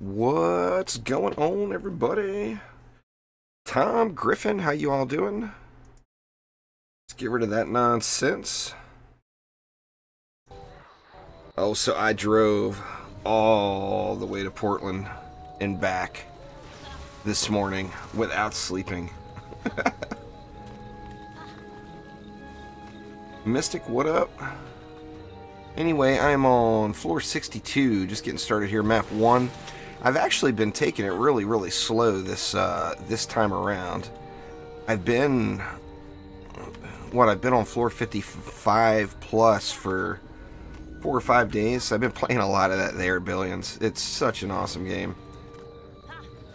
What's going on, everybody? Tom, Griffin, how you all doing? Let's get rid of that nonsense. Oh, so I drove all the way to Portland and back this morning without sleeping. Mystic, what up? Anyway, I'm on floor 62, just getting started here, map 1. I've actually been taking it really slow this time around. I've been on floor 55 plus for 4 or 5 days. I've been playing a lot of that there, Billions. It's such an awesome game.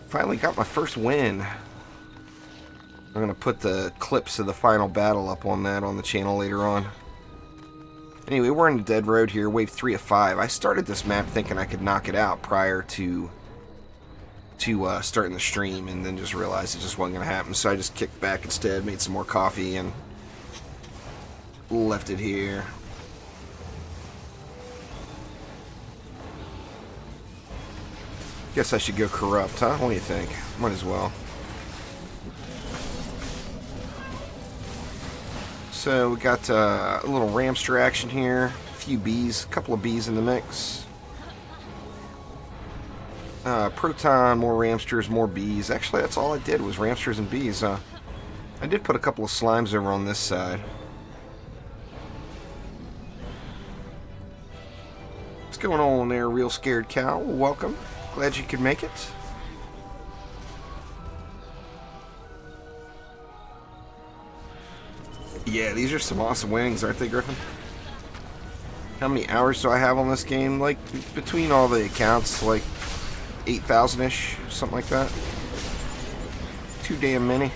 Finally got my first win. I'm gonna put the clips of the final battle up on the channel later on. Anyway, we're in the dead road here, wave 3 of 5. I started this map thinking I could knock it out prior to starting the stream, and then just realized it just wasn't going to happen. So I just kicked back instead, made some more coffee, and left it here. Guess I should go corrupt, huh? What do you think? Might as well. So we got a little Ramster action here, a few bees, a couple of bees in the mix. Proton, more Ramsters, more bees. Actually, that's all I did was Ramsters and bees. I did put a couple of slimes over on this side. What's going on there, Real Scared Cow? Welcome. Glad you could make it. Yeah, these are some awesome wings, aren't they, Griffin? How many hours do I have on this game? Like, between all the accounts, like 8,000-ish, something like that. Too damn many.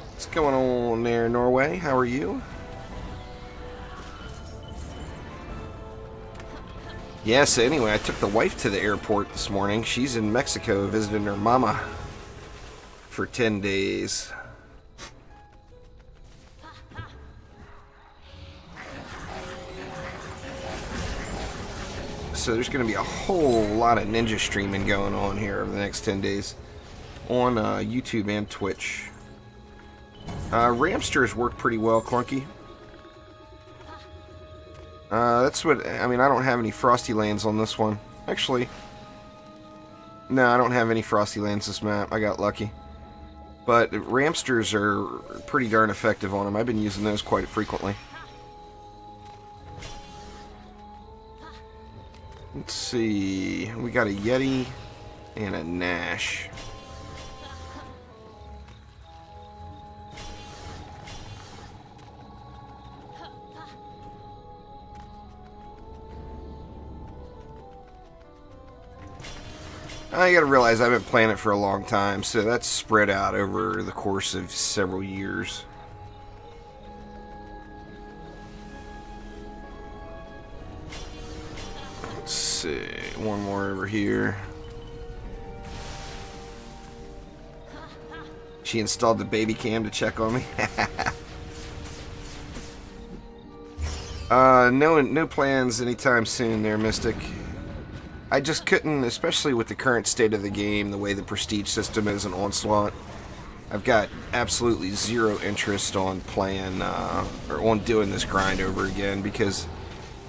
What's going on there, Norway? How are you? Yes, anyway, I took the wife to the airport this morning. She's in Mexico visiting her mama for 10 days. So there's going to be a whole lot of ninja streaming going on here over the next 10 days on YouTube and Twitch. Ramsters work pretty well, Clunky. That's what, I mean, I don't have any Frosty Lands on this one. Actually, no, I don't have any Frosty Lands this map. I got lucky. But Ramsters are pretty darn effective on them. I've been using those quite frequently. Let's see, we got a Yeti and a Nash. I gotta realize I've been playing it for a long time, so that's spread out over the course of several years. Let's see, one more over here. She installed the baby cam to check on me. No plans anytime soon there, Mystic. I just couldn't, especially with the current state of the game, the way the prestige system is in Onslaught. I've got absolutely zero interest on playing, or on doing this grind over again, because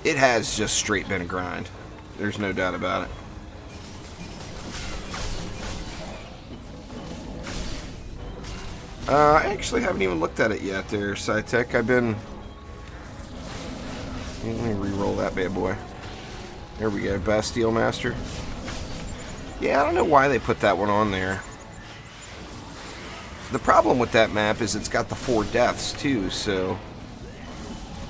it has just straight been a grind. There's no doubt about it. I actually haven't even looked at it yet there, SciTech. I've been... Let me re-roll that bad boy. There we go, Bastille Master. Yeah, I don't know why they put that one on there. The problem with that map is it's got the 4 deaths too, so...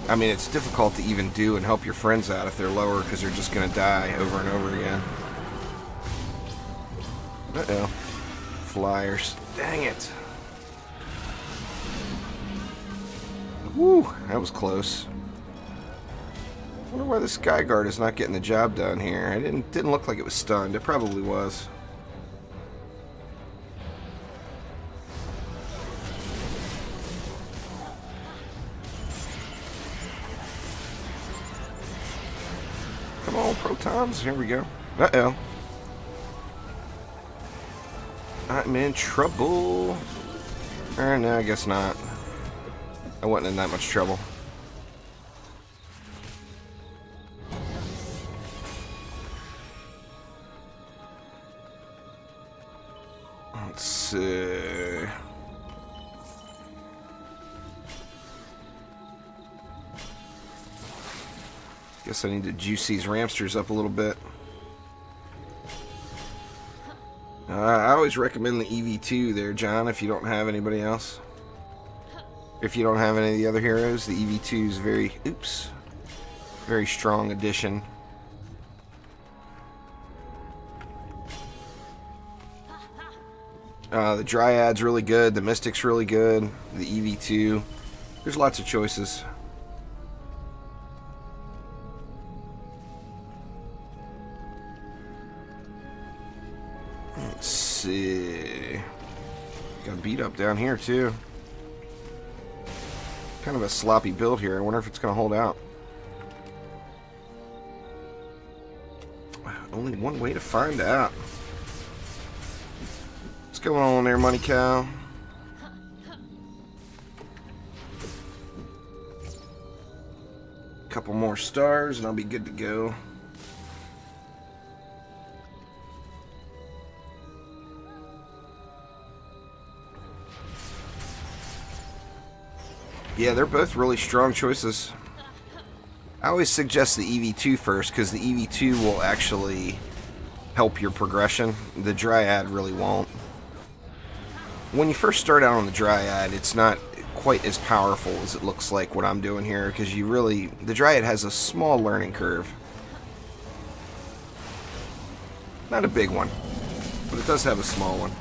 I mean, it's difficult to even do and help your friends out if they're lower, because they're just going to die over and over again. Uh-oh. Flyers. Dang it. Woo, that was close. I wonder why the Sky Guard is not getting the job done here. It didn't look like it was stunned. It probably was. Come on, protons. Here we go. Uh-oh. I'm in trouble. No, I guess not. I wasn't in that much trouble. Let's see. Guess I need to juice these Ramsters up a little bit. I always recommend the EV2 there, John, if you don't have anybody else. If you don't have any of the other heroes, the EV2 is very strong addition. The Dryad's really good, the Mystic's really good, the EV2. There's lots of choices. Let's see. Got beat up down here too. Kind of a sloppy build here. I wonder if it's going to hold out. Only one way to find out. What's going on there, Money Cow? Couple more stars and I'll be good to go. Yeah, they're both really strong choices. I always suggest the EV2 first because the EV2 will actually help your progression. The Dryad really won't. When you first start out on the Dryad, it's not quite as powerful as it looks like what I'm doing here because the Dryad has a small learning curve. Not a big one, but it does have a small one.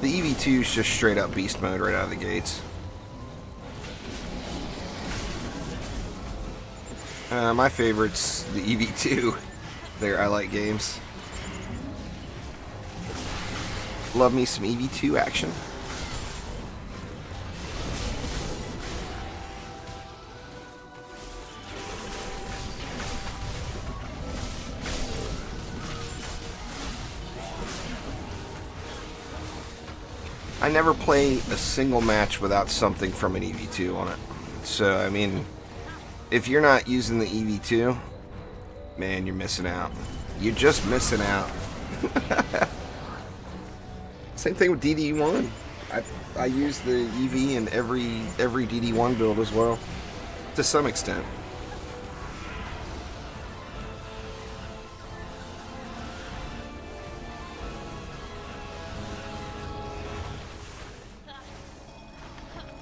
The EV2 is just straight up beast mode right out of the gates. My favorite's the EV2. There, I like games. Love me some EV2 action. I never play a single match without something from an EV2 on it. So, I mean, if you're not using the EV2, man, you're missing out. You're just missing out. Same thing with DD1. I use the EV in every DD1 build as well, to some extent.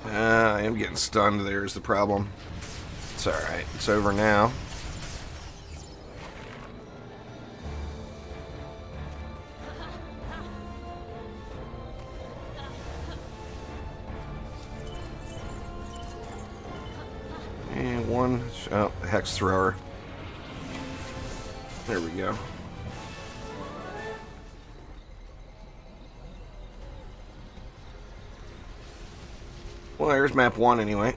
I am getting stunned. There's the problem. It's alright. It's over now. And one. Oh, Hex Thrower. There we go. Well, there's map 1 anyway.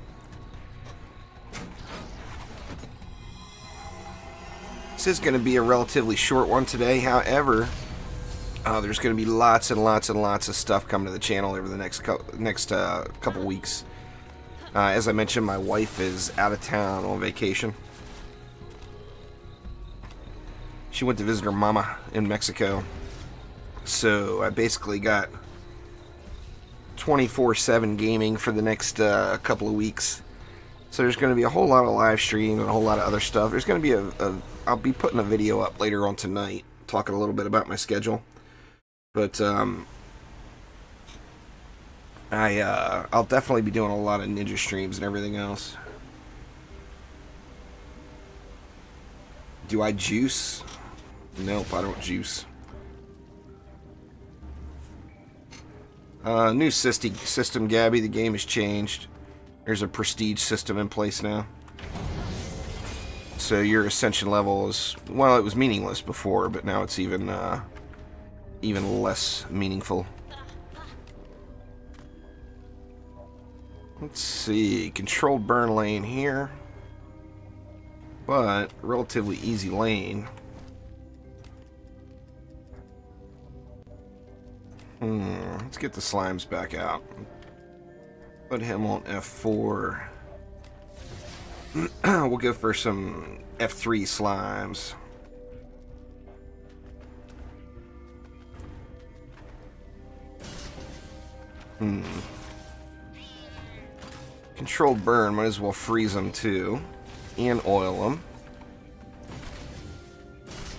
This is going to be a relatively short one today. However, there's going to be lots and lots and lots of stuff coming to the channel over the next couple weeks. As I mentioned, my wife is out of town on vacation. She went to visit her mama in Mexico. So I basically got 24/7 gaming for the next couple of weeks. So there's going to be a whole lot of live stream and a whole lot of other stuff. There's going to be I'll be putting a video up later on tonight talking a little bit about my schedule. But I'll definitely be doing a lot of ninja streams and everything else. Do I juice? Nope, I don't juice. New system, Gabby. The game has changed. There's a prestige system in place now. So your ascension level is, well, it was meaningless before, but now it's even less meaningful. Let's see, controlled burn lane here, but relatively easy lane. Let's get the slimes back out. Put him on F4. We'll go for some F3 slimes. Controlled burn, might as well freeze them too. And oil them.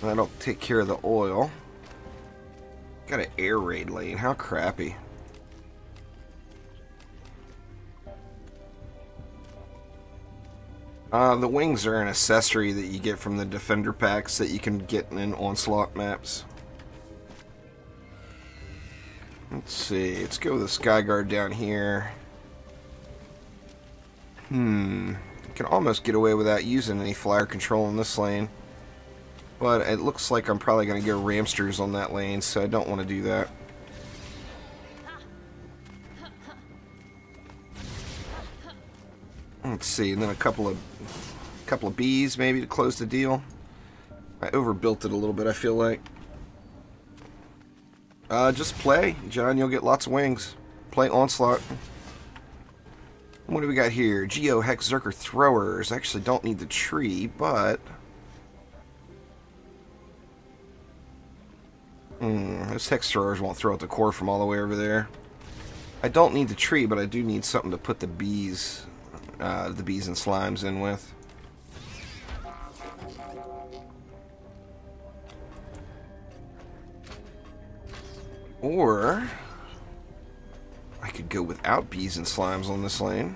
That'll take care of the oil. Got an air raid lane, how crappy. The wings are an accessory that you get from the defender packs that you can get in onslaught maps. Let's see, let's go with the Skyguard down here. You can almost get away without using any flyer control in this lane. But it looks like I'm probably going to go Ramsters on that lane, so I don't want to do that. Let's see, and then a couple of bees maybe to close the deal. I overbuilt it a little bit, I feel like. Just play, John, you'll get lots of wings. Play Onslaught. What do we got here? Geo Hex Zerker Throwers. I actually don't need the tree, but... those Hex Throwers won't throw out the core from all the way over there. I don't need the tree, but I do need something to put the bees and slimes in with. Or I could go without bees and slimes on this lane.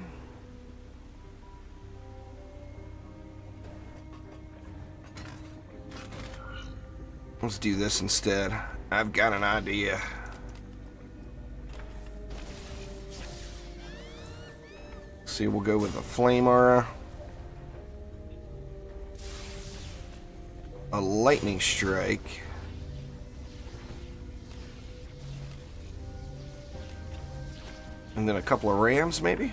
Let's do this instead. I've got an idea. See, we'll go with a Flame Aura, a Lightning Strike, and then a couple of Rams, maybe?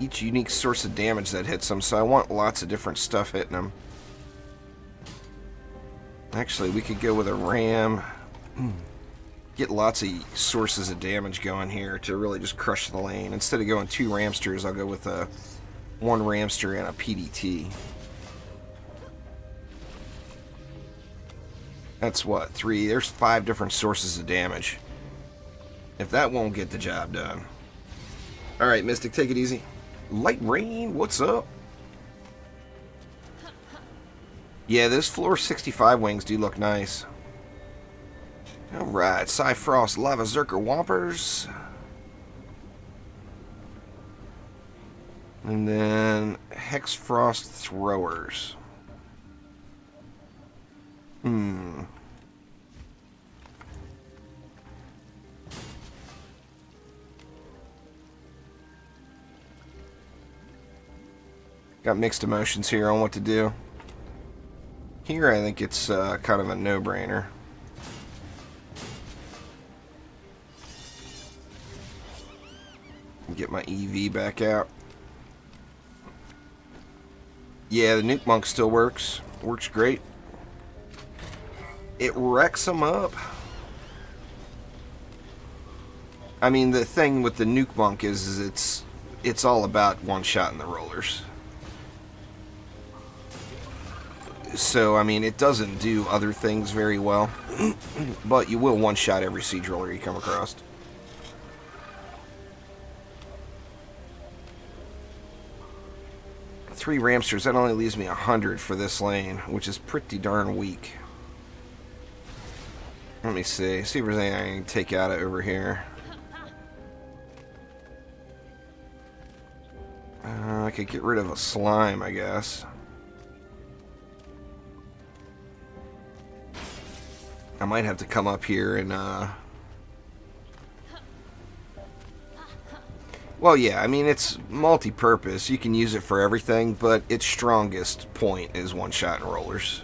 Each unique source of damage that hits them, so I want lots of different stuff hitting them. Actually, we could go with a Ram. Get lots of sources of damage going here to really just crush the lane. Instead of going 2 Ramsters, I'll go with one Ramster and a PDT. That's what, 3? There's 5 different sources of damage. If that won't get the job done. Alright, Mystic, take it easy. Light Rain, what's up? Yeah, those floor 65 wings do look nice. Alright, Psyfrost Lava Zerker Whompers. And then Hexfrost Throwers. Got mixed emotions here on what to do. Here I think it's kind of a no-brainer. Get my EV back out. Yeah, the Nuke Monk still works. Works great. It wrecks them up. I mean, the thing with the Nuke Monk is it's all about one-shotting the rollers. So, I mean, it doesn't do other things very well. But you will one-shot every siege roller you come across. Three Ramsters, that only leaves me 100 for this lane, which is pretty darn weak. Let me see if there's anything I can take out of over here. I could get rid of a slime, I guess. I might have to come up here and, well, yeah, I mean, it's multi-purpose. You can use it for everything, but its strongest point is one-shot and rollers.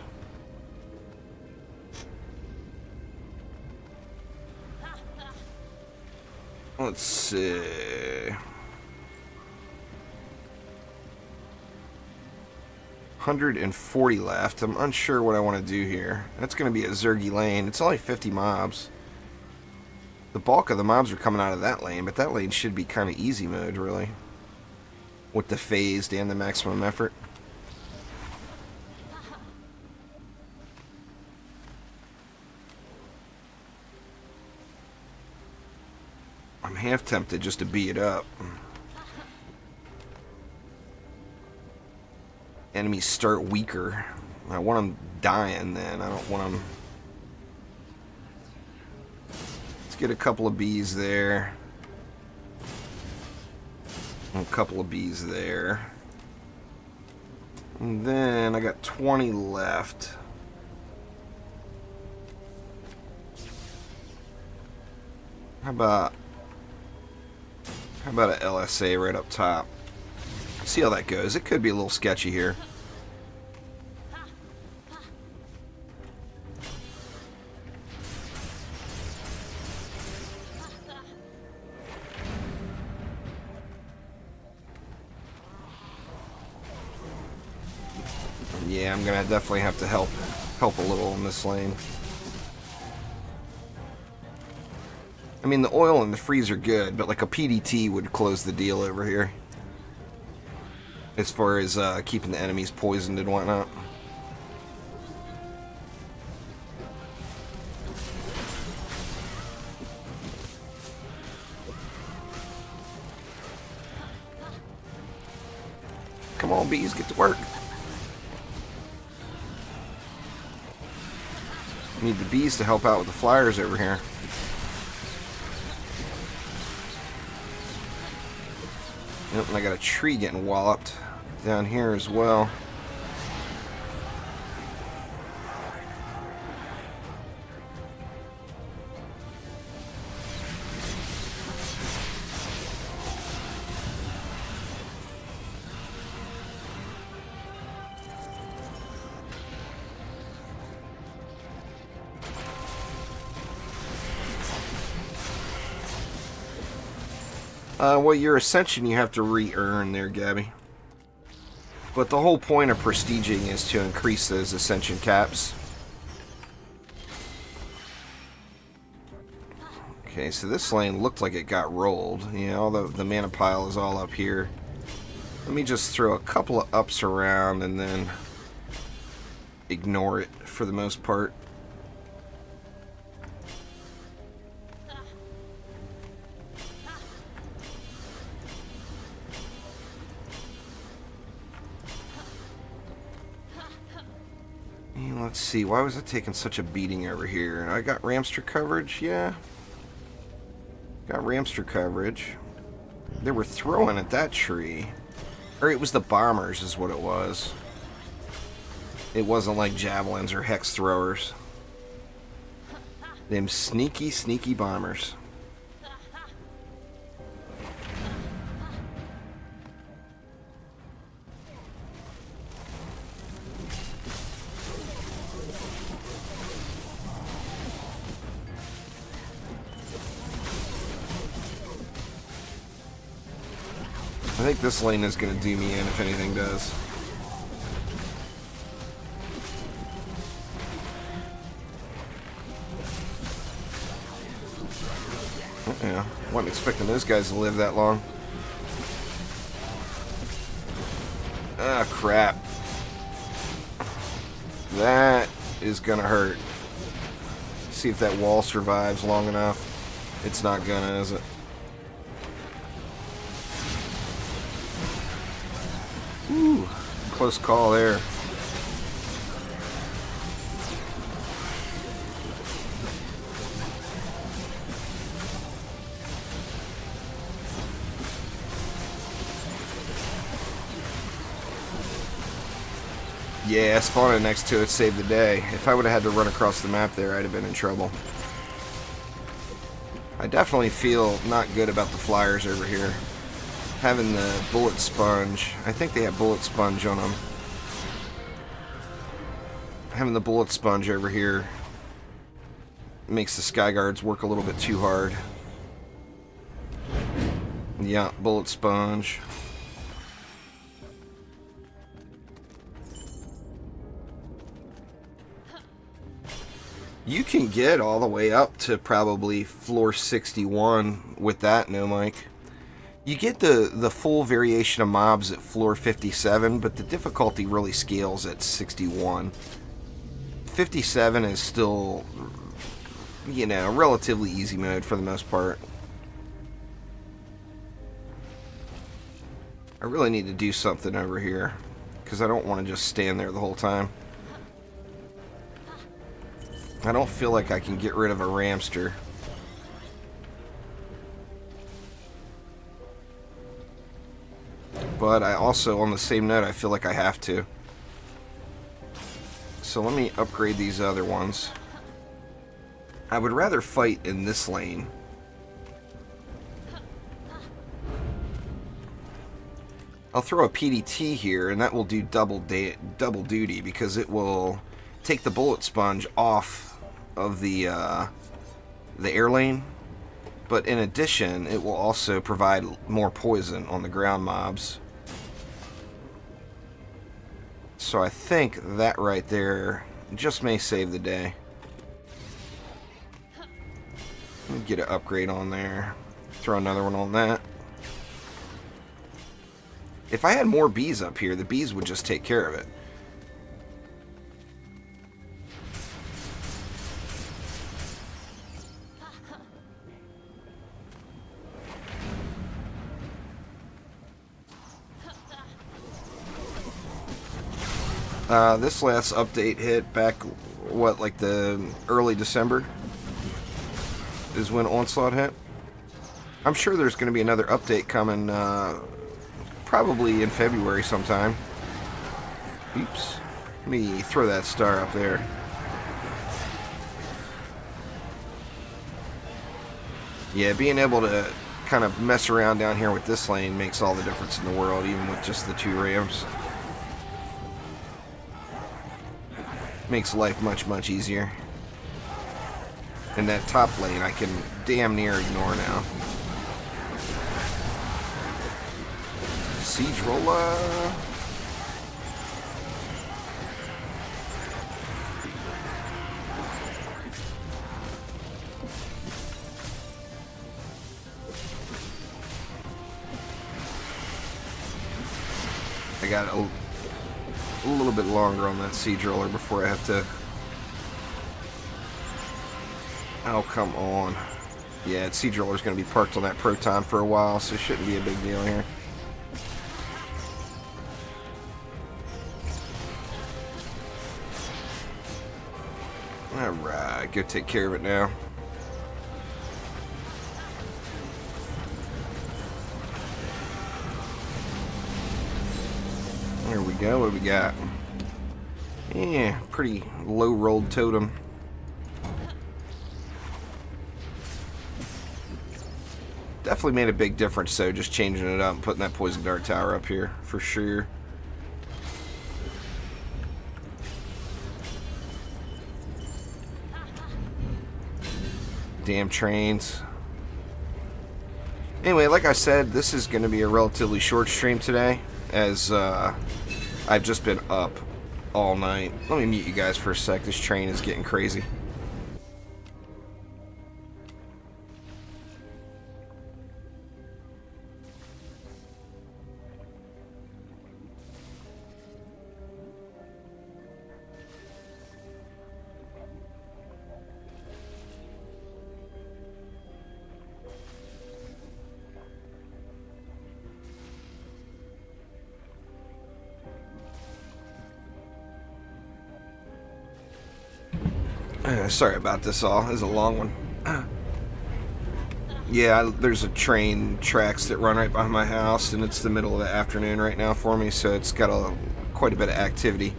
Let's see. 140 left. I'm unsure what I want to do here. That's going to be a Zergy lane. It's only 50 mobs. The bulk of the mobs are coming out of that lane, but that lane should be kind of easy mode, really. With the phased and the maximum effort. I'm half tempted just to beat it up. Enemies start weaker. I want them dying then. I don't want them... Let's get a couple of bees there. A couple of bees there. And then I got 20 left. How about a LSA right up top? See how that goes. It could be a little sketchy here. Yeah, I'm gonna definitely have to help a little in this lane. I mean, the oil and the freeze are good, but like a PDT would close the deal over here. As far as keeping the enemies poisoned and whatnot. Come on, bees, get to work. Need the bees to help out with the flyers over here. Yep, and I got a tree getting walloped down here as well. Well, your ascension you have to re-earn there, Gabby. But the whole point of prestiging is to increase those ascension caps. Okay, so this lane looked like it got rolled. Yeah, all the mana pile is all up here. Let me just throw a couple of ups around and then ignore it for the most part. Let's see, why was it taking such a beating over here? I got Ramster coverage, yeah. Got Ramster coverage. They were throwing at that tree. Or it was the bombers is what it was. It wasn't like javelins or hex throwers. Them sneaky, sneaky bombers. I think this lane is going to do me in if anything does. Yeah, wasn't expecting those guys to live that long. Ah, crap. That is going to hurt. See if that wall survives long enough. It's not gonna, is it? Ooh, close call there. Yeah, spawning next to it saved the day. If I would have had to run across the map there, I'd have been in trouble. I definitely feel not good about the flyers over here. Having the bullet sponge, I think they have bullet sponge on them. Having the bullet sponge over here makes the sky guards work a little bit too hard. Yeah, bullet sponge. You can get all the way up to probably floor 61 with that, no Mike. You get the full variation of mobs at floor 57, but the difficulty really scales at 61. 57 is still, you know, relatively easy mode for the most part. I really need to do something over here, because I don't want to just stand there the whole time. I don't feel like I can get rid of a ramster. But I also, on the same note, I feel like I have to. So let me upgrade these other ones. I would rather fight in this lane. I'll throw a PDT here, and that will do double duty, because it will take the bullet sponge off of the air lane, but in addition it will also provide more poison on the ground mobs. So I think that right there just may save the day. Let me get an upgrade on there, throw another one on that. If I had more bees up here, the bees would just take care of it. This last update hit back, what, like the early December is when Onslaught hit. I'm sure there's going to be another update coming, probably in February sometime. Oops. Let me throw that star up there. Yeah, being able to kind of mess around down here with this lane makes all the difference in the world, even with just the 2 rams. Makes life much, much easier. And that top lane I can damn near ignore now. Siege roller. I got a little bit longer on that siege roller before I have to... Oh, come on. Yeah, siege roller's going to be parked on that proton for a while, so it shouldn't be a big deal here. Alright, go take care of it now. There we go, what do we got? Yeah, pretty low rolled totem. Definitely made a big difference though, just changing it up and putting that poison dart tower up here, for sure. Damn trains. Anyway, like I said, this is going to be a relatively short stream today, as I've just been up all night. Let me mute you guys for a sec. This train is getting crazy. Sorry about this all. This is a long one. Yeah, there's a train tracks that run right behind my house, and it's the middle of the afternoon right now for me, so it's got quite a bit of activity.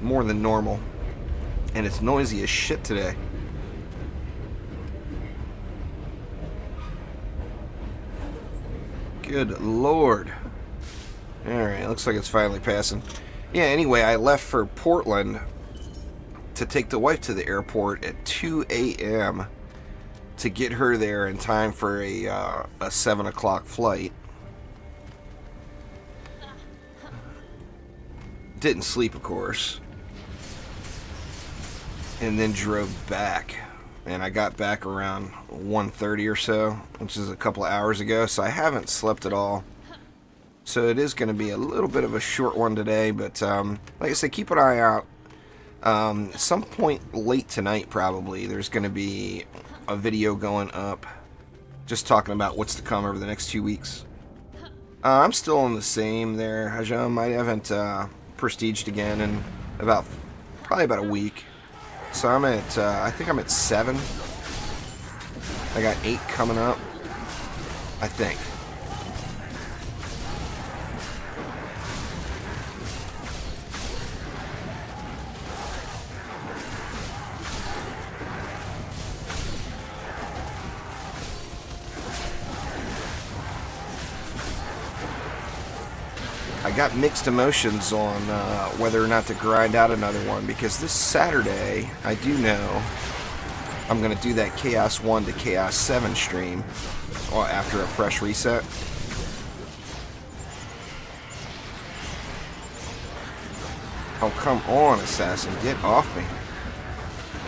More than normal. And it's noisy as shit today. Good lord. Alright, looks like it's finally passing. Yeah, anyway, I left for Portland to take the wife to the airport at 2 a.m. to get her there in time for a 7 o'clock flight. Didn't sleep, of course. and then drove back. And I got back around 1:30 or so, which is a couple of hours ago, so I haven't slept at all. So it is going to be a little bit of a short one today, but like I said, keep an eye out. Some point late tonight, probably, there's going to be a video going up just talking about what's to come over the next 2 weeks. I'm still on the same there, Hajam. I haven't prestiged again in probably about a week. So I'm at, I think I'm at 7. I got 8 coming up, I think. I got mixed emotions on whether or not to grind out another one, because this Saturday, I do know I'm going to do that Chaos 1 to Chaos 7 stream after a fresh reset. Oh, come on, Assassin. Get off me.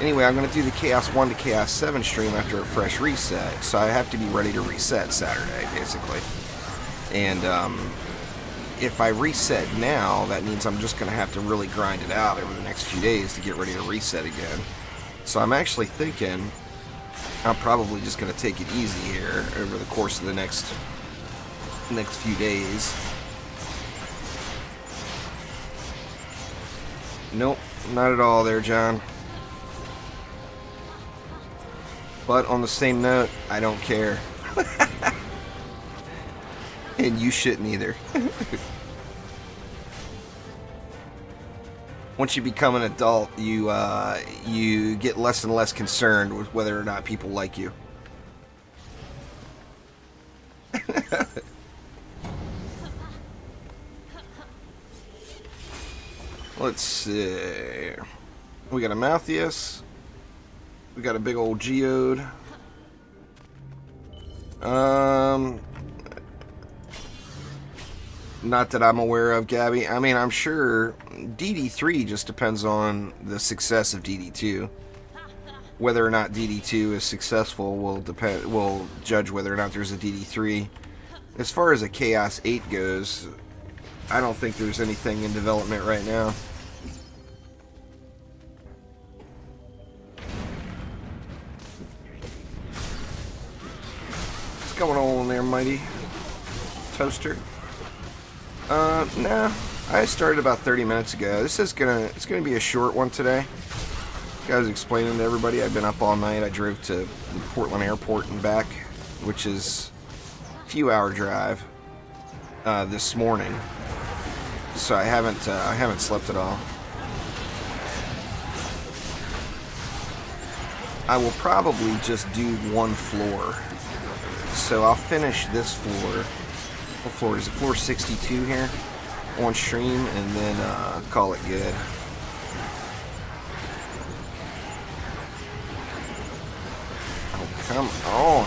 Anyway, I'm going to do the Chaos 1 to Chaos 7 stream after a fresh reset, so I have to be ready to reset Saturday, basically. And, if I reset now, that means I'm just going to have to really grind it out over the next few days to get ready to reset again. So I'm actually thinking I'm probably just going to take it easy here over the course of the next few days. Nope, not at all there, John. But on the same note, I don't care. And you shouldn't either. Once you become an adult, you get less and less concerned with whether or not people like you. Let's see. We got a Malthius. We got a big old Geode. Not that I'm aware of, Gabby. I mean, I'm sure DD3 just depends on the success of DD2. Whether or not DD2 is successful will judge whether or not there's a DD3. As far as a Chaos 8 goes, I don't think there's anything in development right now. What's going on there, Mighty Toaster? No, I started about 30 minutes ago. It's gonna be a short one today. Like I was explaining to everybody, I've been up all night. I drove to Portland Airport and back, which is a few-hour drive this morning. So I haven't slept at all. I will probably just do one floor. So I'll finish this floor. What floor is it? Floor 62 here on stream, and then call it good. Oh, come on.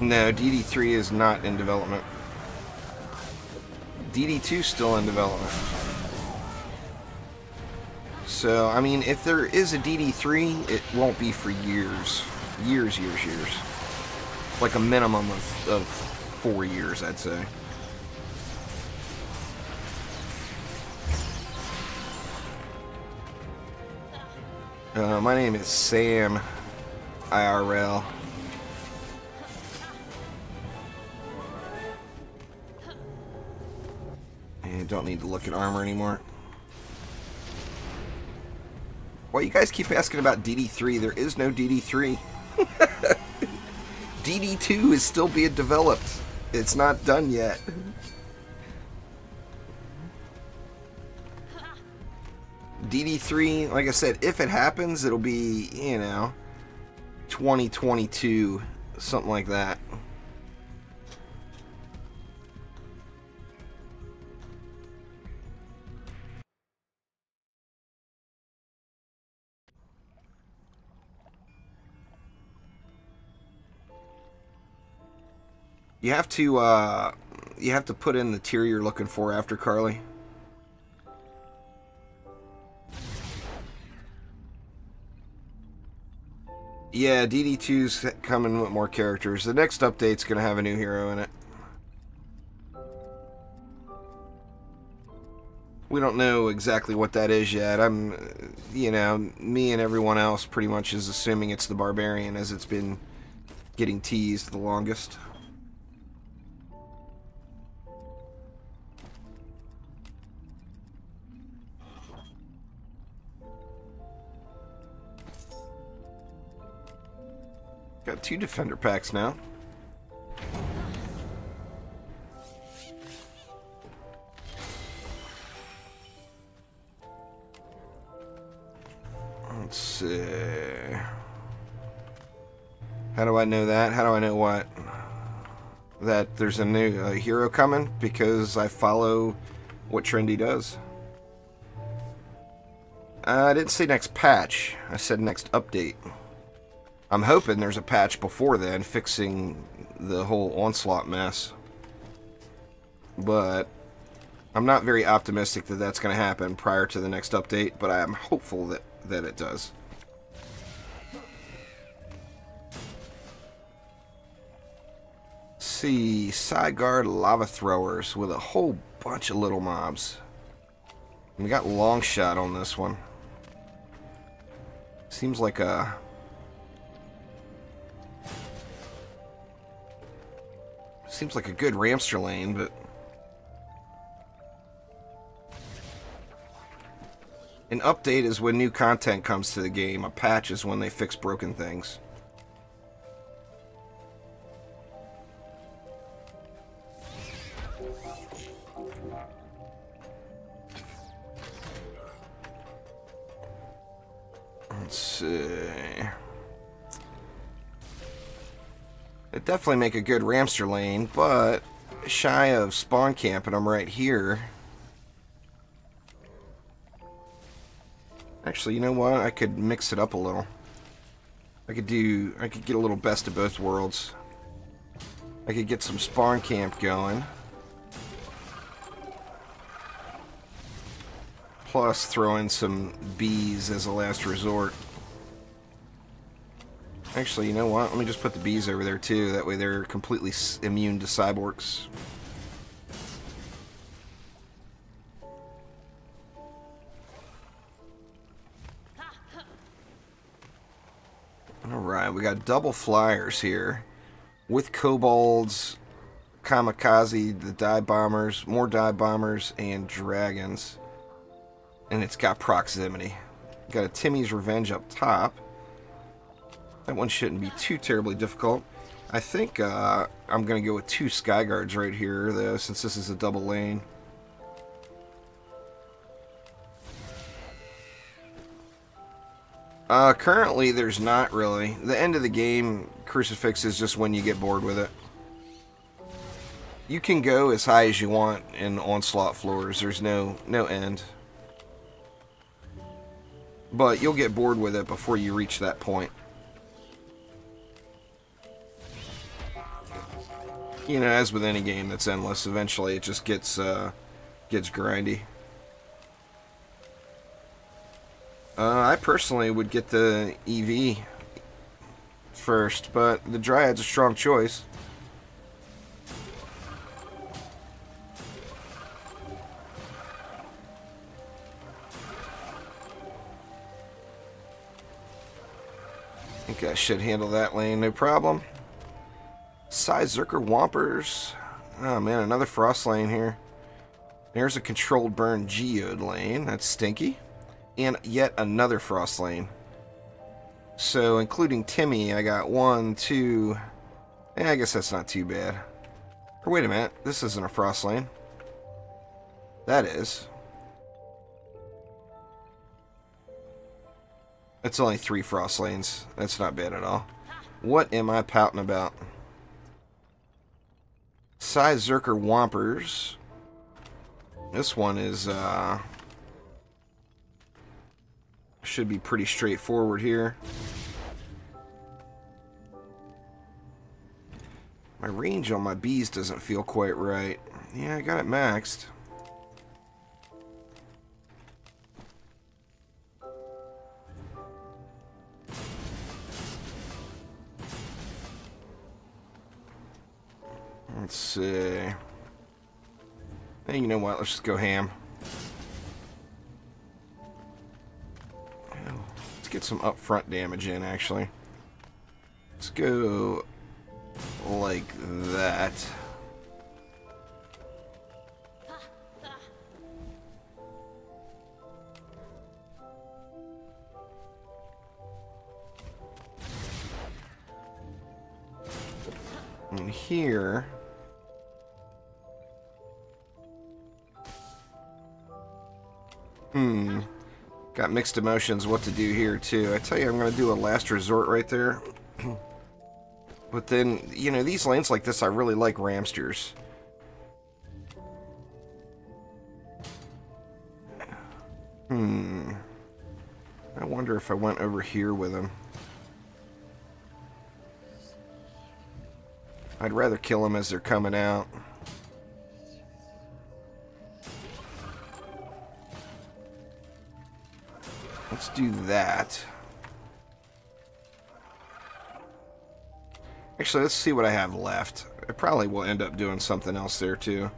No, DD3 is not in development. DD2 is still in development. So, I mean, if there is a DD3, it won't be for years. Years. Like a minimum of 4 years, I'd say. My name is Sam, IRL. And don't need to look at armor anymore. Why you guys keep asking about DD3? There is no DD3. DD2 is still being developed. It's not done yet. DD3, like I said, if it happens, it'll be, 2022, something like that. You have to you have to put in the tier you're looking for after Carly. Yeah, DD2's coming with more characters. The next update's going to have a new hero in it. We don't know exactly what that is yet. You know, me and everyone else pretty much is assuming it's the Barbarian, as it's been getting teased the longest. Got 2 defender packs now. Let's see. How do I know that? How do I know what? That there's a new hero coming? Because I follow what Trendy does. I didn't say next patch. I said next update. I'm hoping there's a patch before then fixing the whole Onslaught mess. But I'm not very optimistic that that's going to happen prior to the next update, but I am hopeful that it does. See, side guard lava throwers with a whole bunch of little mobs. We got long shot on this one. Seems like a... Seems like a good Ramster lane, but... An update is when new content comes to the game. A patch is when they fix broken things. Let's see... It'd definitely make a good Ramster lane, but shy of spawn camping them right here. Actually, you know what? I could mix it up a little. I could get a little best of both worlds. I could get some spawn camp going. Plus throw in some bees as a last resort. Actually, you know what? Let me just put the bees over there too. That way they're completely immune to cyborgs. Alright, we got double flyers here. With kobolds, kamikaze, the dive bombers, more dive bombers, and dragons. And it's got proximity. Got a Timmy's Revenge up top. That one shouldn't be too terribly difficult. I think I'm going to go with 2 Skyguards right here, though, since this is a double lane. Currently, there's not really. The end of the game, Crucifix is just when you get bored with it. You can go as high as you want in Onslaught floors. There's no end. But you'll get bored with it before you reach that point. You know, as with any game that's endless, eventually it just gets grindy. I personally would get the EV first, but the Dryad's a strong choice. I think I should handle that lane, no problem. Sizerker Whompers. Oh man, another Frost lane here. There's a controlled burn Geode lane. That's stinky. And yet another Frost lane. So, including Timmy, I got 1, 2... I guess that's not too bad. Or wait a minute, this isn't a Frost lane. That is. It's only 3 Frost lanes. That's not bad at all. What am I pouting about? Sizerker Whompers. This one is, should be pretty straightforward here. My range on my bees doesn't feel quite right. Yeah, I got it maxed. Let's see. Hey, you know what? Let's just go ham. Let's get some upfront damage in, actually. Let's go like that. And here... Got mixed emotions what to do here, too. I tell you, I'm going to do a last resort right there. But then, you know, these lanes like this, I really like Ramsters. I wonder if I went over here with him. I'd rather kill them as they're coming out. Let's do that. Actually, let's see what I have left. I probably will end up doing something else there, too.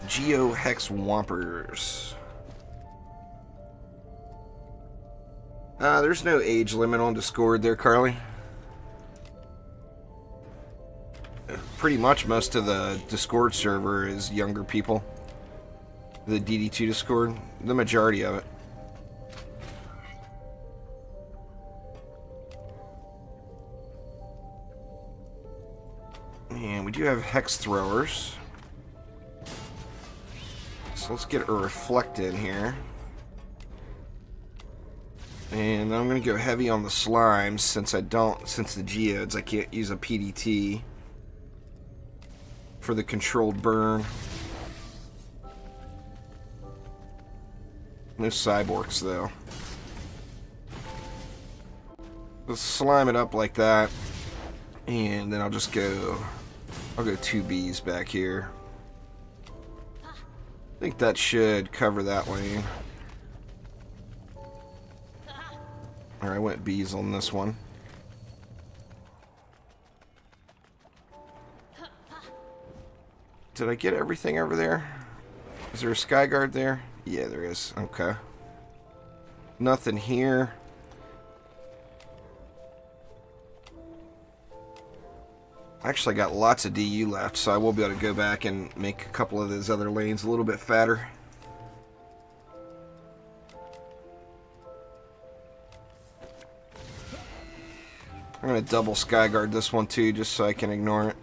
Geo-Hex Whompers. There's no age limit on Discord there, Carly. Pretty much most of the Discord server is younger people. The DD2 Discord, the majority of it. And we do have hex throwers. So let's get a reflect in here. And I'm going to go heavy on the slimes since the geodes, I can't use a PDT for the controlled burn. No cyborgs, though. Let's slime it up like that. And then I'll go 2 bees back here. I think that should cover that lane. Or I went bees on this one. Did I get everything over there? Is there a sky guard there? Yeah, there is. Okay. Nothing here. Actually, I got lots of DU left, so I will be able to go back and make a couple of those other lanes a little bit fatter. I'm going to double Skyguard this one too, just so I can ignore it.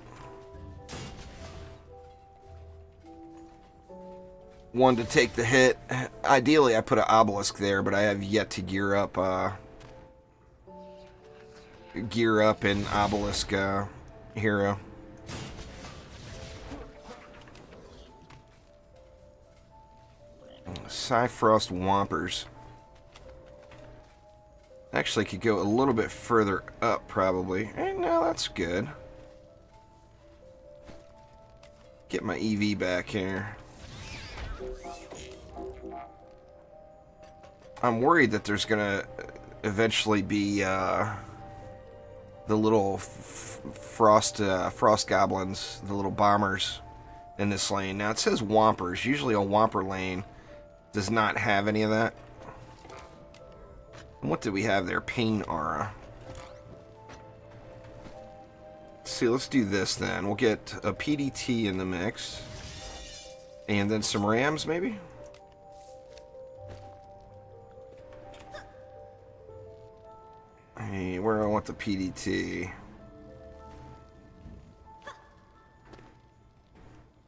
One to take the hit. Ideally, I put an obelisk there, but I have yet to gear up an obelisk hero. Cyfrost Whompers. Actually, could go a little bit further up, probably. No, that's good. Get my EV back here. I'm worried that there's gonna eventually be the little frost goblins, the little bombers in this lane. Now it says Whompers. Usually a Whomper lane does not have any of that. What did we have there? Pain Aura. Let's see, let's do this then. We'll get a PDT in the mix. And then some Rams, maybe? Hey, where do I want the PDT?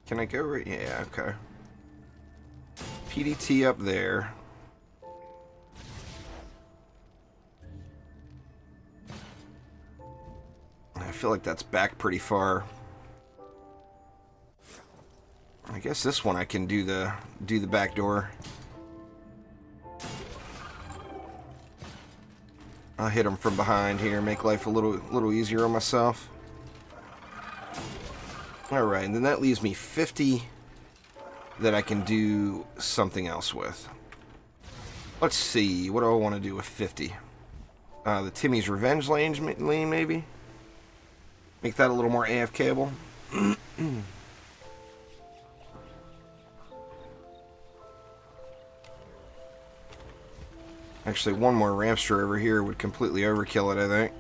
Can I go right? Yeah, okay. PDT up there. I feel like that's back pretty far. I guess this one I can do the back door. I'll hit them from behind here, make life a little easier on myself. Alright, and then that leaves me 50 that I can do something else with. Let's see, what do I want to do with 50? The Timmy's Revenge lane, maybe? Make that a little more AFK-able. Actually, one more Ramster over here would completely overkill it, I think.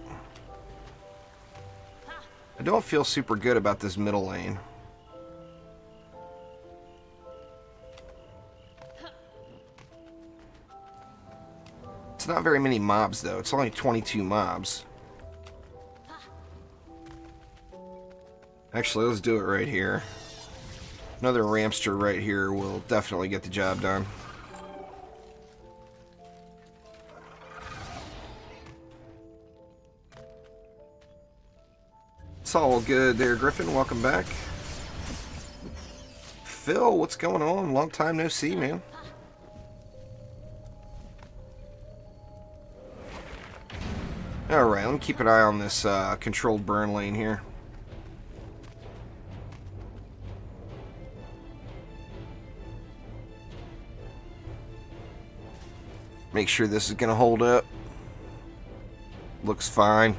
I don't feel super good about this middle lane. It's not very many mobs, though. It's only 22 mobs. Actually, let's do it right here. Another Ramster right here will definitely get the job done. It's all good there, Griffin. Welcome back. Phil, what's going on? Long time no see, man. Alright, let me keep an eye on this controlled burn lane here. Make sure this is going to hold up. Looks fine.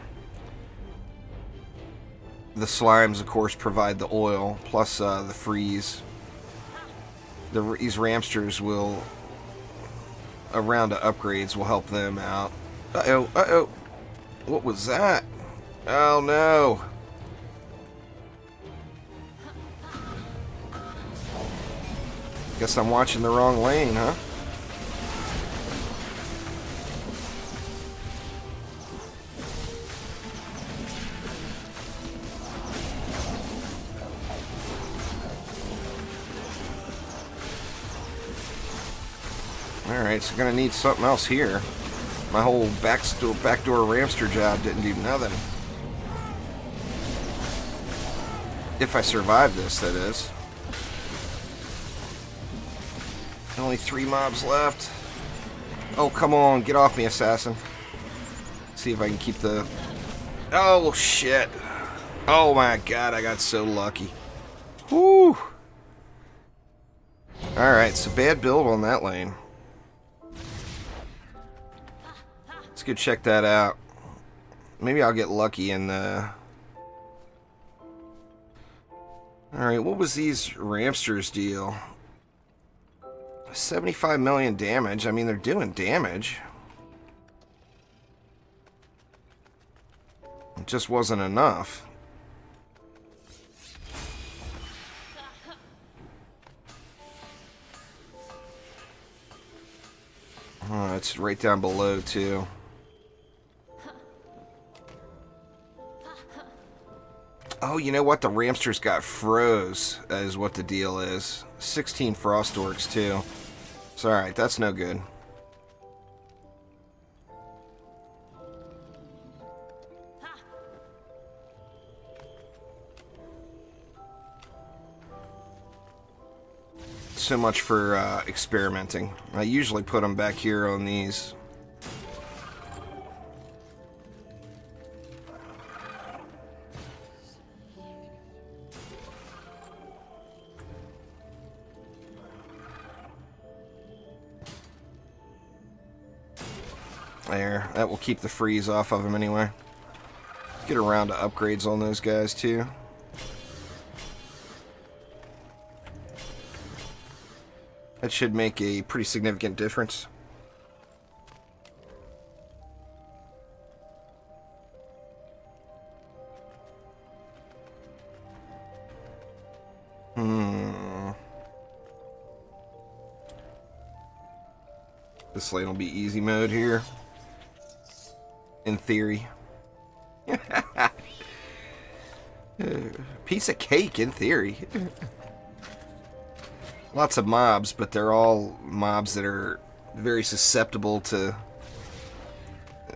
The slimes, of course, provide the oil, plus the freeze. These Ramsters will, a round of upgrades will help them out. Uh-oh, uh-oh. What was that? Oh, no. Guess I'm watching the wrong lane, huh? Alright, so gonna need something else here. My whole backdoor Ramster job didn't do nothing. If I survive this, that is. Only 3 mobs left. Oh, come on, get off me, assassin. See if I can keep the... Oh, shit. Oh my god, I got so lucky. Whew. Alright, so bad build on that lane. Let's go check that out. Maybe I'll get lucky in the... Alright, what was these Ramsters deal? 75 million damage. I mean, they're doing damage. It just wasn't enough. Oh, it's right down below, too. Oh, you know what? The Ramsters got froze, is what the deal is. 16 Frost Orcs, too. It's alright, that's no good. So much for experimenting. I usually put them back here on these. There, that will keep the freeze off of them anyway. Get around to upgrades on those guys too. That should make a pretty significant difference. This lane will be easy mode here. In theory. Piece of cake, in theory. Lots of mobs, but they're all mobs that are very susceptible to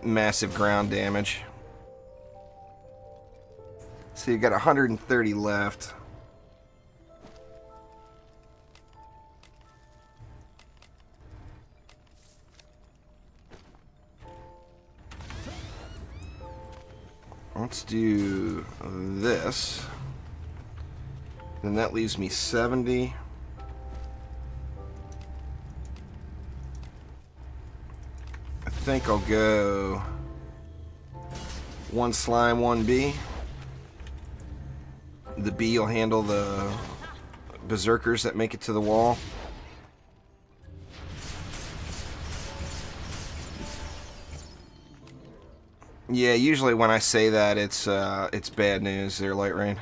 massive ground damage. So you got 130 left. Let's do this. Then that leaves me 70. I think I'll go 1 slime, 1 bee. The bee will handle the berserkers that make it to the wall. Yeah, usually when I say that, it's bad news there, Light Rain.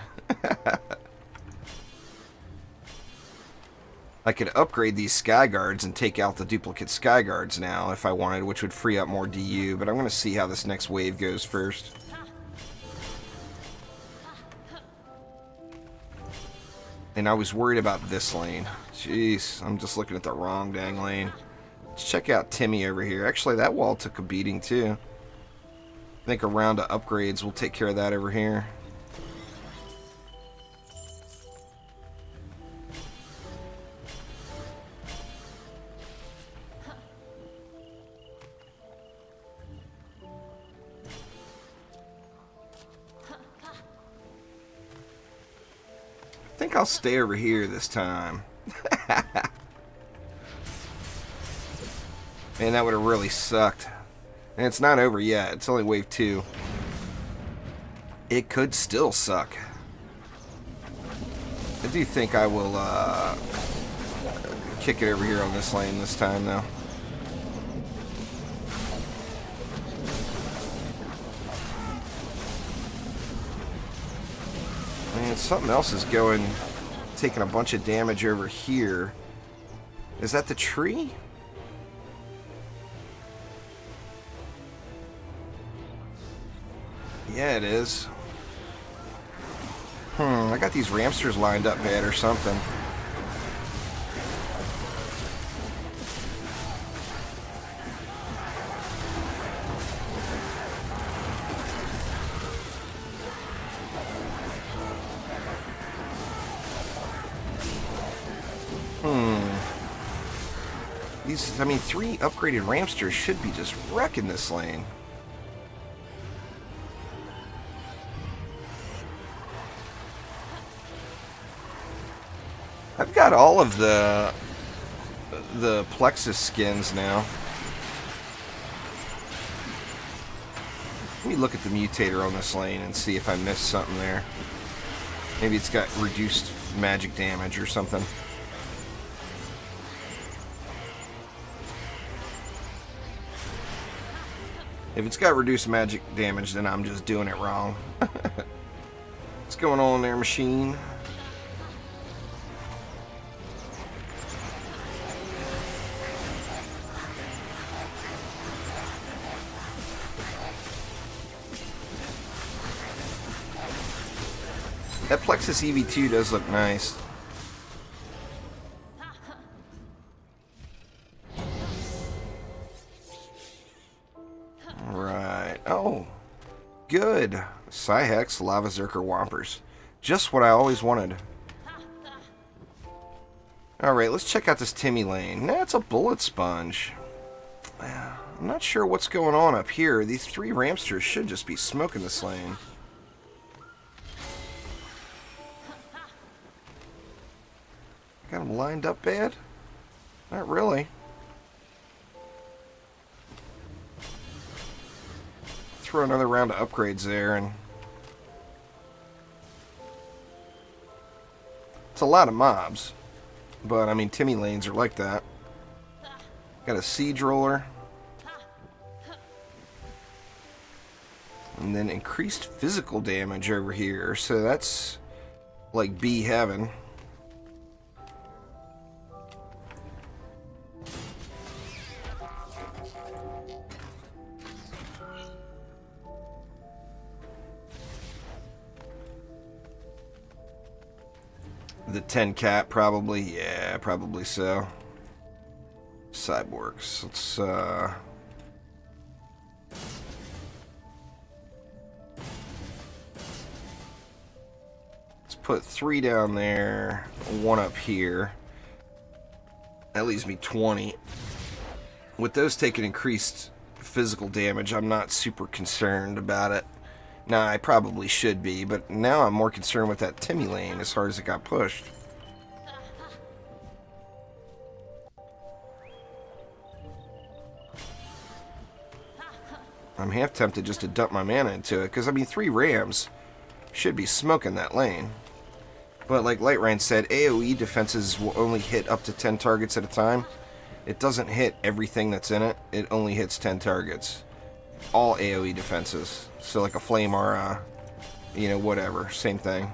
I could upgrade these sky guards and take out the duplicate sky guards now if I wanted, which would free up more DU, but I'm going to see how this next wave goes first. And I was worried about this lane. Jeez, I'm just looking at the wrong dang lane. Let's check out Timmy over here. Actually, that wall took a beating too. I think a round of upgrades will take care of that over here. I think I'll stay over here this time. Man, that would have really sucked. And it's not over yet. It's only wave 2. It could still suck. I do think I will kick it over here on this lane this time, though. Man, something else is taking a bunch of damage over here. Is that the tree? Yeah, it is. I got these ramsters lined up bad or something. These, I mean, 3 upgraded ramsters should be just wrecking this lane. I've got all of the plexus skins now. Let me look at the mutator on this lane and see if I missed something there. Maybe it's got reduced magic damage or something. If it's got reduced magic damage, then I'm just doing it wrong. What's going on there, machine? That Plexus EV2 does look nice. Right. Oh, good. Psyhex, Lava Zerker Whompers. Just what I always wanted. Alright, let's check out this Timmy lane. Nah, it's a bullet sponge. I'm not sure what's going on up here. These 3 ramsters should just be smoking this lane. Got them lined up bad? Not really. Throw another round of upgrades there, and it's a lot of mobs. But, I mean, Timmy lanes are like that. Got a siege roller. And then increased physical damage over here. So that's like bee heaven. The 10 cap, probably. Yeah, probably so. Cyborgs. Let's put 3 down there, 1 up here. That leaves me 20. With those taking increased physical damage, I'm not super concerned about it. Nah, I probably should be, but now I'm more concerned with that Timmy lane as hard as it got pushed. I'm half tempted just to dump my mana into it, because, I mean, 3 Rams should be smoking that lane. But like Light Ryan said, AoE defenses will only hit up to 10 targets at a time. It doesn't hit everything that's in it. It only hits 10 targets. All AoE defenses. So like a Flame Aura, you know, whatever. Same thing.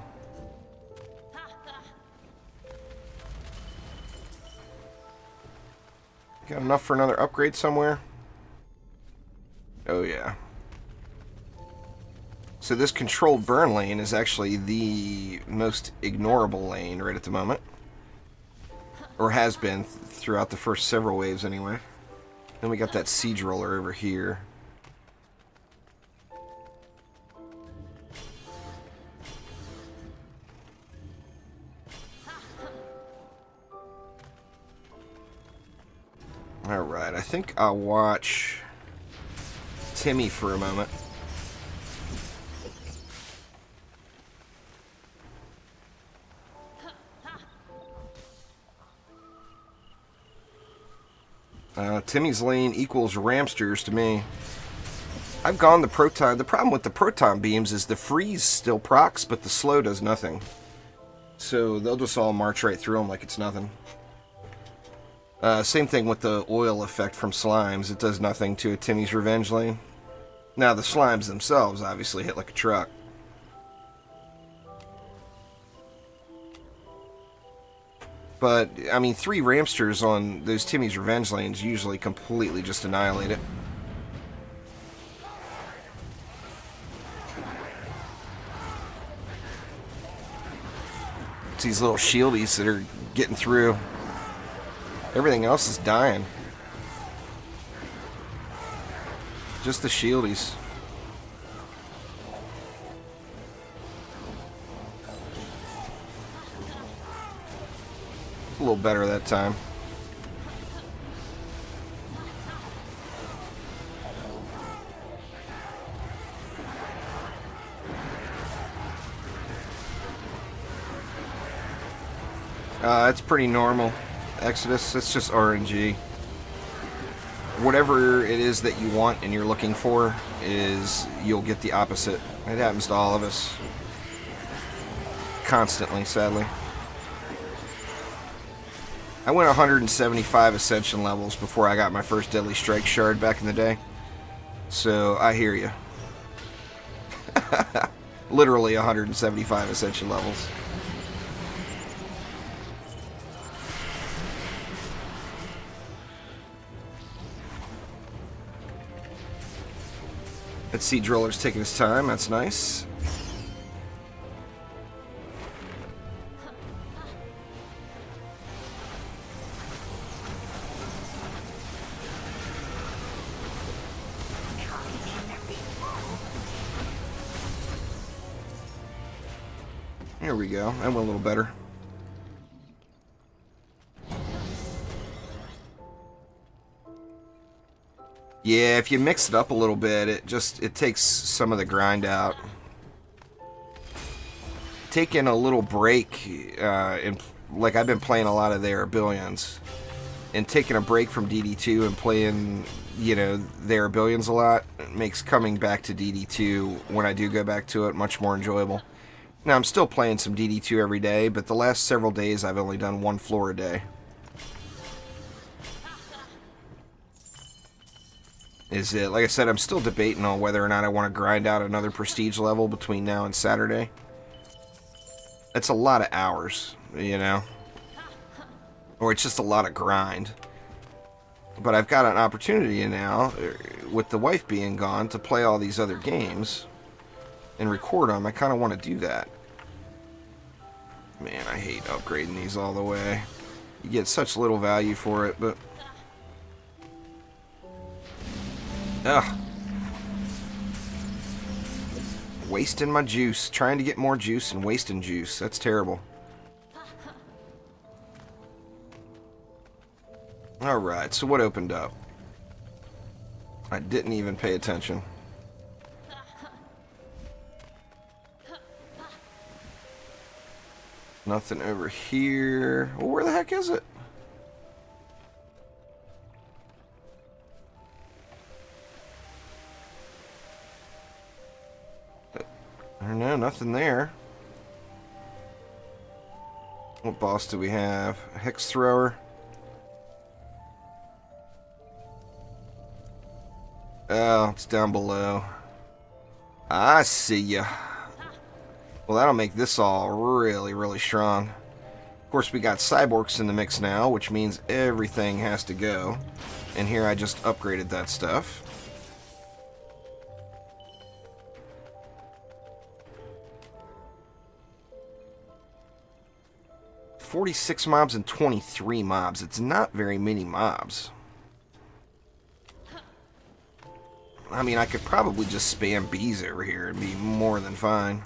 Got enough for another upgrade somewhere? Oh yeah. So this controlled burn lane is actually the most ignorable lane right at the moment. Or has been throughout the first several waves anyway. Then we got that siege roller over here. Alright, I think I'll watch Timmy for a moment. Timmy's lane equals Ramsters to me. I've gone the Proton. The problem with the Proton beams is the freeze still procs, but the slow does nothing. So they'll just all march right through them like it's nothing. Same thing with the oil effect from slimes. It does nothing to a Timmy's Revenge lane. Now the slimes themselves obviously hit like a truck. But, I mean, 3 Ramsters on those Timmy's Revenge lanes usually completely just annihilate it. It's these little shieldies that are getting through. Everything else is dying. Just the shieldies. A little better that time. It's pretty normal. Exodus, it's just RNG. Whatever it is that you want and you're looking for is you'll get the opposite. It happens to all of us. Constantly, sadly. I went 175 Ascension levels before I got my first Deadly Strike shard back in the day. So, I hear you. Literally 175 Ascension levels. That Siege Roller's taking his time, that's nice. Here we go. That went a little better. Yeah, if you mix it up a little bit, it takes some of the grind out. Taking a little break, like I've been playing a lot of their billions, and taking a break from DD2 and playing, you know, their billions a lot, makes coming back to DD2 when I do go back to it much more enjoyable. Now, I'm still playing some DD2 every day, but the last several days I've only done 1 floor a day. Like I said, I'm still debating on whether or not I want to grind out another prestige level between now and Saturday. It's a lot of hours, you know? Or it's just a lot of grind. But I've got an opportunity now, with the wife being gone, to play all these other games and record them. I kind of want to do that. Man, I hate upgrading these all the way. You get such little value for it, but... Ugh. Wasting my juice. Trying to get more juice and wasting juice. That's terrible. Alright, so what opened up? I didn't even pay attention. Nothing over here. Well, where the heck is it? I don't know, nothing there. What boss do we have? A Hex Thrower. Oh, it's down below. I see ya. Well, that'll make this all really, really strong. Of course, we got cyborgs in the mix now, which means everything has to go. And here I just upgraded that stuff. $46 mobs and 23 mobs. It's not very many mobs. I mean, I could probably just spam bees over here and be more than fine.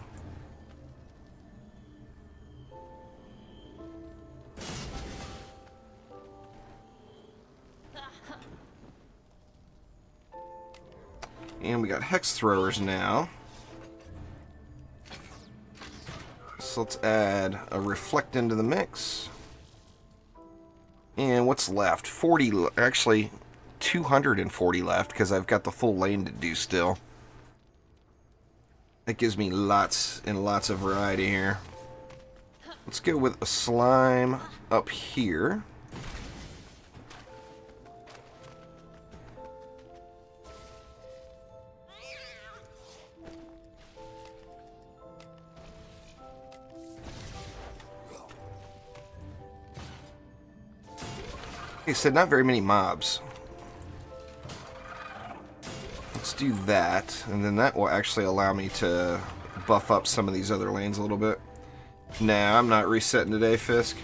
And we got Hex Throwers now. So let's add a Reflect into the mix. And what's left? 40, actually 240 left because I've got the full lane to do still. That gives me lots and lots of variety here. Let's go with a slime up here. Like I said, not very many mobs. Let's do that, and then that will actually allow me to buff up some of these other lanes a little bit. Nah, I'm not resetting today, Fisk.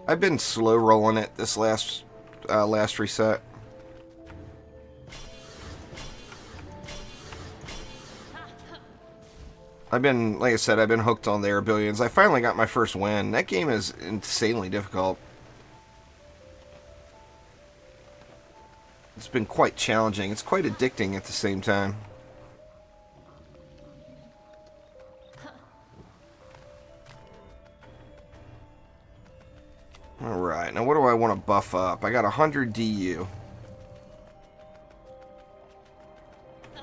I've been slow rolling it this last reset. I've been, like I said, I've been hooked on their billions. I finally got my first win. That game is insanely difficult. It's been quite challenging. It's quite addicting at the same time. Alright, now what do I want to buff up? I got 100 DU. I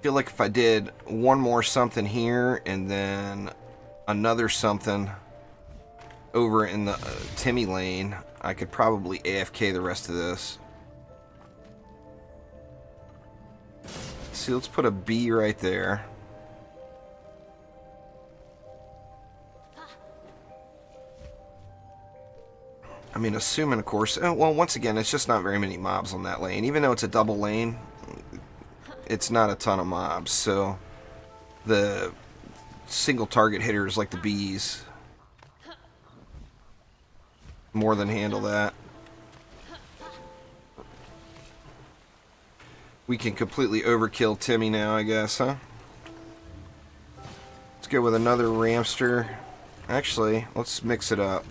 feel like if I did one more something here and then another something over in the Timmy lane, I could probably AFK the rest of this. See, let's put a B right there. I mean, assuming, of course... well, once again, it's just not very many mobs on that lane. Even though it's a double lane, it's not a ton of mobs. So, the single target hitters like the bees more than handle that. We can completely overkill Timmy now, I guess, huh? Let's go with another Ramster. Actually, let's mix it up.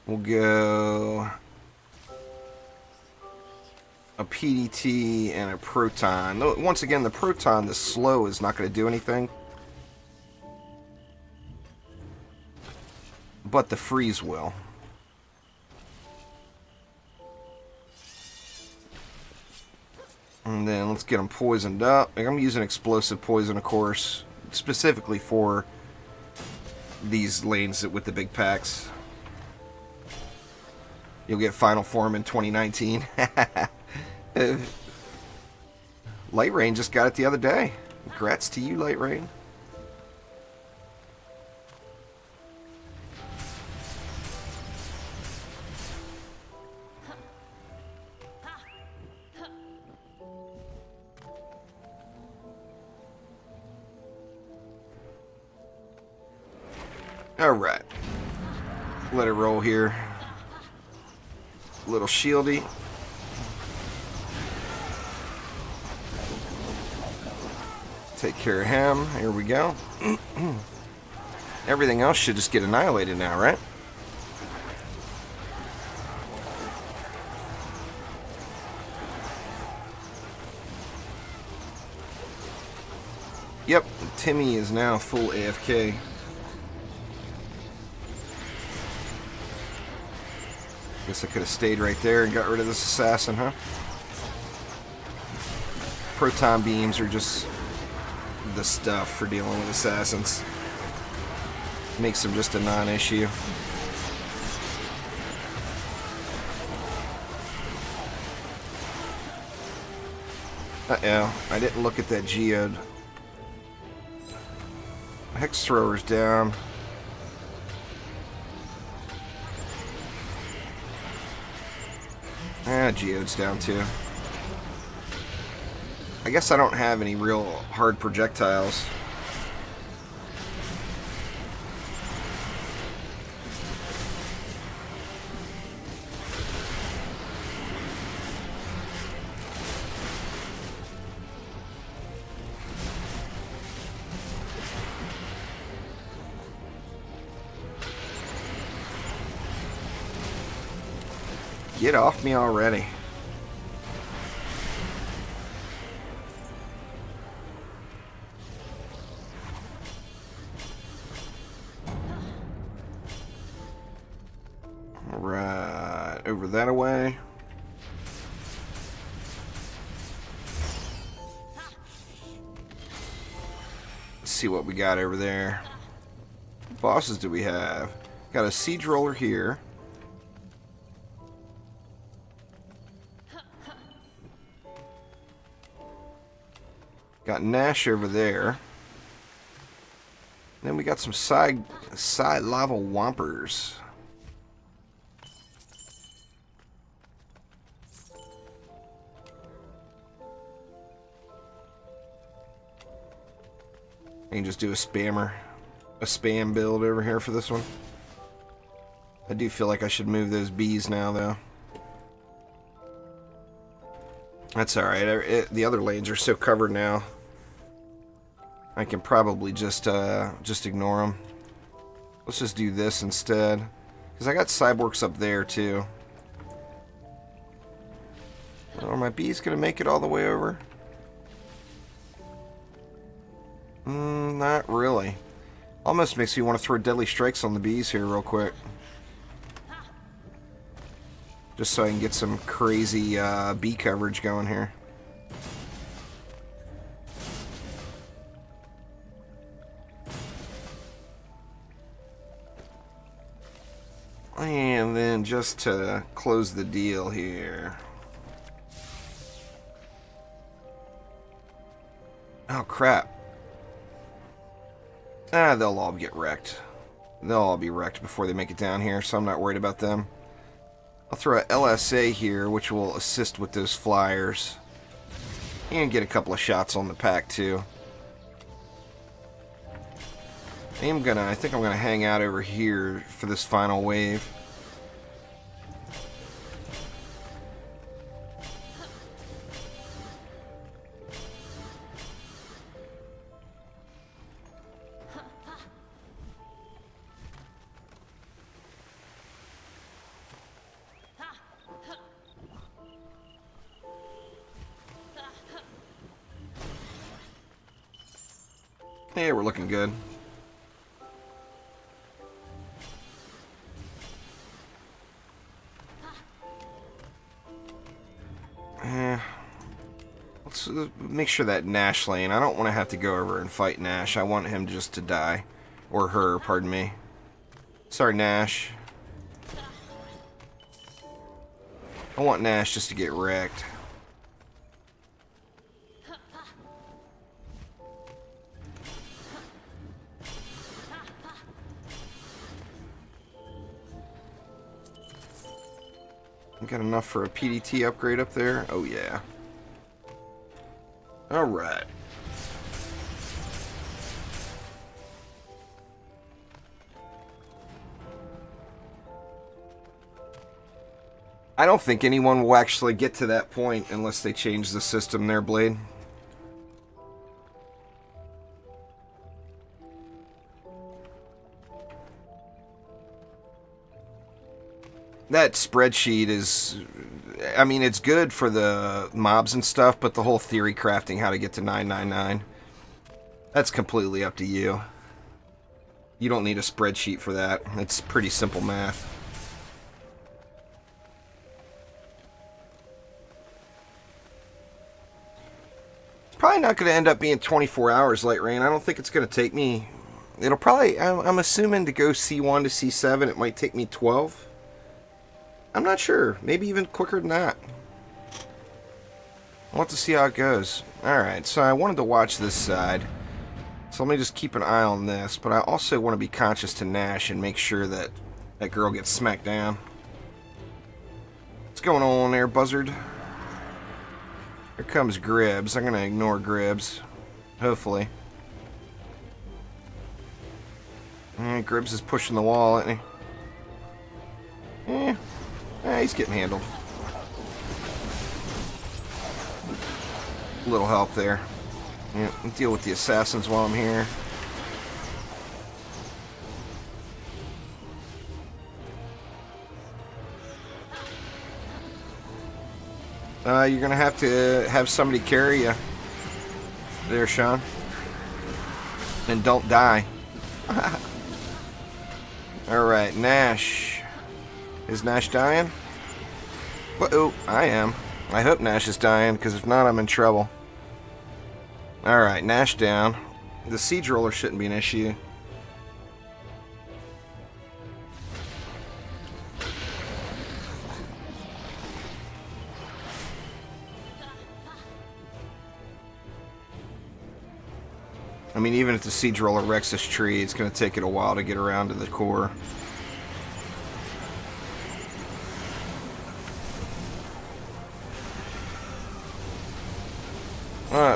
We'll go a PDT and a Proton. Once again, the Proton, the slow, is not going to do anything. But the freeze will. And then let's get them poisoned up. I'm using explosive poison, of course, specifically for these lanes with the big packs. You'll get final form in 2019. Light Rain just got it the other day. Congrats to you, Light Rain. Alright. Let it roll here. Little shieldy. Take care of him. Here we go. Everything else should just get annihilated now, right? Yep, Timmy is now full AFK. Guess I could have stayed right there and got rid of this assassin, huh? Proton beams are just the stuff for dealing with assassins. Makes them just a non-issue. Uh-oh, I didn't look at that geode. Hex thrower's down. Geode's down too. I guess I don't have any real hard projectiles. Get off me already. Right, over that away. Let's see what we got over there. What bosses do we have? Got a siege roller here. Got Nash over there. Then we got some side lava whompers. I can just do a spam build over here for this one. I do feel like I should move those bees now, though. That's alright. The other lanes are so covered now. I can probably just ignore them. Let's just do this instead. Because I got cyborgs up there, too. Are my bees going to make it all the way over? Not really. Almost makes me want to throw deadly strikes on the bees here real quick. Just so I can get some crazy bee coverage going here. And then just to close the deal here. Oh crap. They'll all get wrecked. They'll all be wrecked before they make it down here, so I'm not worried about them. I'll throw a LSA here, which will assist with those flyers. And get a couple of shots on the pack, too. I think I'm gonna hang out over here for this final wave. Yeah, we're looking good. Let's make sure that Nash lane, I don't want to have to go over and fight Nash. I want him just to die. Or her, pardon me. Sorry, Nash. I want Nash just to get wrecked. Got enough for a PDT upgrade up there? Oh yeah. Alright. I don't think anyone will actually get to that point unless they change the system there, Blade. That spreadsheet is, I mean, it's good for the mobs and stuff, but the whole theory crafting how to get to 999, That's completely up to you. You don't need a spreadsheet for that. It's pretty simple math. It's probably not going to end up being 24 hours, Light Rain. I don't think it's going to take me... It'll probably... I'm assuming to go C1 to C7, it might take me 12. I'm not sure. Maybe even quicker than that. I'll have to see how it goes. Alright, so I wanted to watch this side. So let me just keep an eye on this. But I also want to be conscious to Nash and make sure that that girl gets smacked down. What's going on there, Buzzard? Here comes Gribbs. I'm going to ignore Gribbs. Hopefully. Gribbs is pushing the wall, isn't he? He's getting handled. A little help there. Yeah, deal with the assassins while I'm here. You're gonna have to have somebody carry you. There, Sean. And don't die. Alright, Nash. Is Nash dying? Uh-oh, I am. I hope Nash is dying, because if not, I'm in trouble. Alright, Nash down. The siege roller shouldn't be an issue. I mean, even if the siege roller wrecks this tree, it's going to take it a while to get around to the core.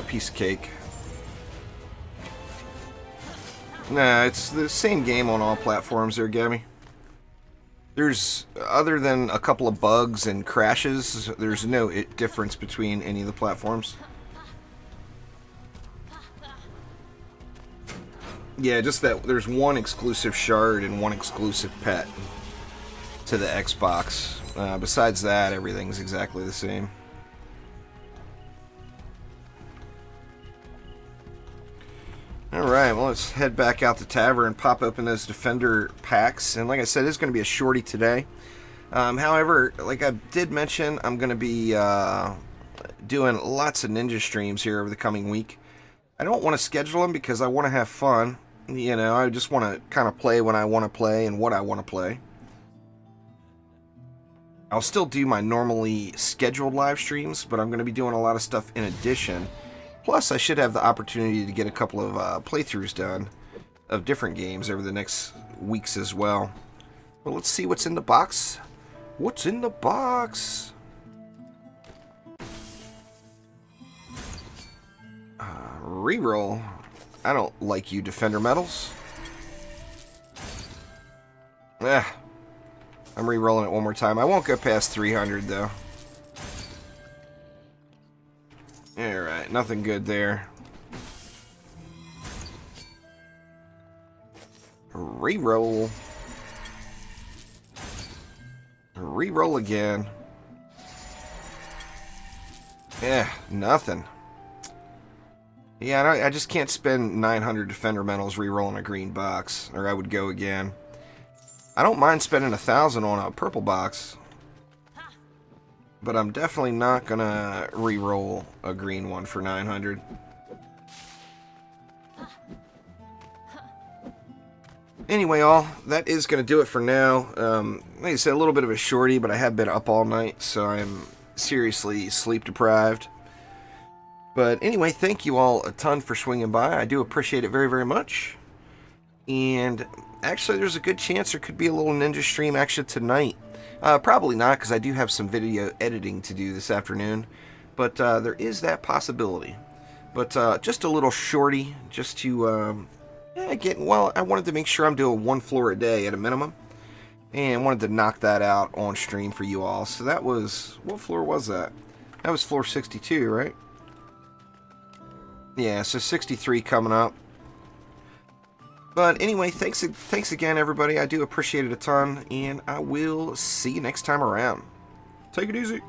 Piece of cake. Nah, it's the same game on all platforms there, Gabby. There's, other than a couple of bugs and crashes, there's no difference between any of the platforms. Yeah, just that there's one exclusive shard and one exclusive pet to the Xbox. Besides that, everything's exactly the same. Alright, well, let's head back out the tavern and pop open those Defender packs. And like I said, it's going to be a shorty today. However, like I did mention, I'm going to be doing lots of ninja streams here over the coming week. I don't want to schedule them because I want to have fun. You know, I just want to kind of play when I want to play and what I want to play. I'll still do my normally scheduled live streams, but I'm going to be doing a lot of stuff in addition. Plus, I should have the opportunity to get a couple of playthroughs done of different games over the next weeks as well. Well, let's see what's in the box. What's in the box? Reroll. I don't like you, Defender medals. I'm re-rolling it one more time. I won't go past 300 though. Alright, nothing good there. Re-roll. Re-roll again. Nothing. Yeah, I just can't spend 900 Defender medals re-rolling a green box, or I would go again. I don't mind spending 1,000 on a purple box, but I'm definitely not gonna re-roll a green one for 900. Anyway, all, that is gonna do it for now. Like I said, a little bit of a shorty, but I have been up all night, so I'm seriously sleep deprived. But anyway, thank you all a ton for swinging by. I do appreciate it very, very much. And actually, there's a good chance there could be a little ninja stream action tonight. Probably not, because I do have some video editing to do this afternoon. But there is that possibility. But just a little shorty, just to well, I wanted to make sure I'm doing one floor a day at a minimum. And wanted to knock that out on stream for you all. So that was, what floor was that? That was floor 62, right? Yeah, so 63 coming up. But anyway, thanks again, everybody. I do appreciate it a ton, and I will see you next time around. Take it easy.